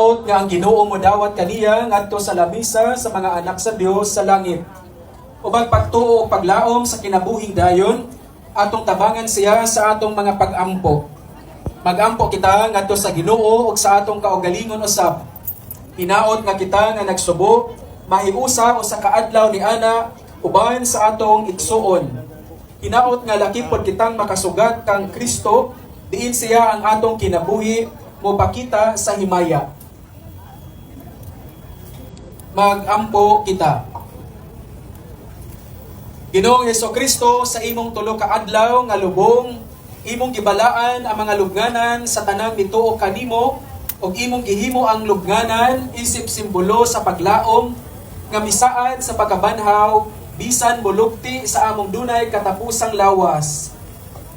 hinaot nga ang Ginoo modawat kaniya ngadto sa labisa sa mga anak sa Dios sa langit. Ubang pagtuo o paglaom sa kinabuhing dayon, atong tabangan siya sa atong mga pag-ampo. Mag-ampo kita ngadto sa Ginoo ug sa atong kaugalingon usab. Hinaot nga kita nga nagsubo, mahiusa o sa kaadlaw ni ana uban sa atong igsuon. Hinaot nga lakipod kitang makasugat kang Kristo, diin siya ang atong kinabuhi mopakita sa himaya. Mag-ampo kita. Ginoong Hesukristo, sa imong tulo ka adlaw nga lubong, imong gibalaan ang mga lubnganan sa tanang mituo kanimo, ug imong gihimo ang lubnganan isip simbolo sa paglaom nga misaad sa pagkabanhaw bisan bulukti sa among dunay katapusang lawas.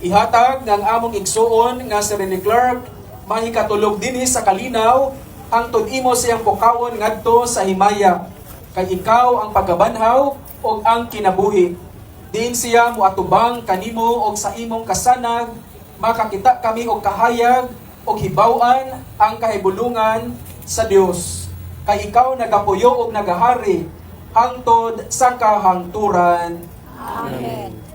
Ihatag ng among igsuon nga si Rene Clark mahikatulog dinhi sa kalinaw ang tud-imo siyang pukawon ngadto sa himaya, kay ikaw ang pagkabanhaw ug ang kinabuhi. Diin siya moatubang kanimo og sa imong kasanag makakita kami og kahayag ug hibaw-an ang kahibulungan sa Dios, kay ikaw nagapuyo og nagahari hangtod sa kahangturan. Amen.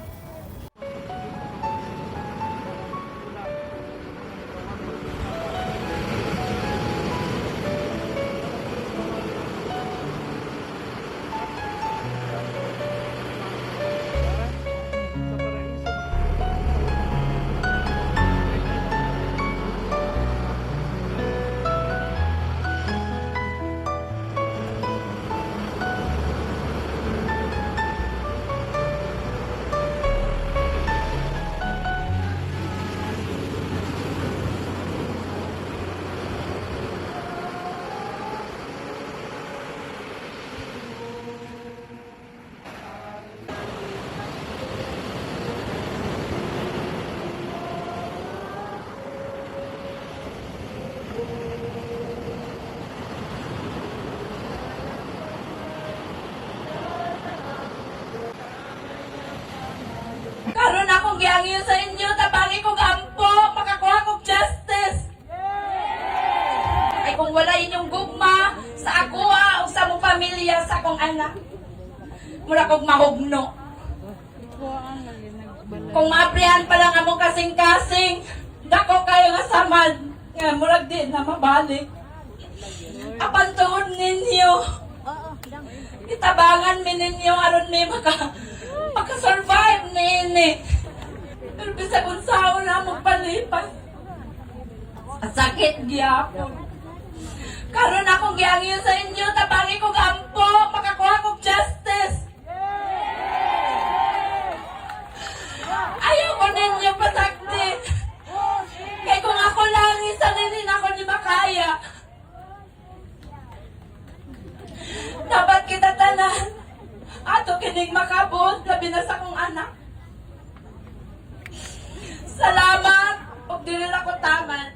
Karon akong giangyo sa inyo, tabangi kong ampo, makakuha kong justice. Ay kung wala inyong gugma sa akoa o sa mong pamilya sa akong anak, mula kong mahugno. Kung maaprihan pa lang among kasing-kasing, dako kayo nga samad, nga murag din na mabalik. Apan tuod ninyo, itabangan mi ninyo aron mi makasurvive nini. Pero bisag unsaon na mong palipas. At sakit gyapon. Karon akong giangyo sa inyo, tabangi kong ampo, makakuha kong justice. Ayaw ko ninyo pasakti. Kaya kung ako lang, isa rin ako di makaya. Dapat kita tanan. Ato kining makabot, labi na sa kong anak. Salamat, og dili na ko taman.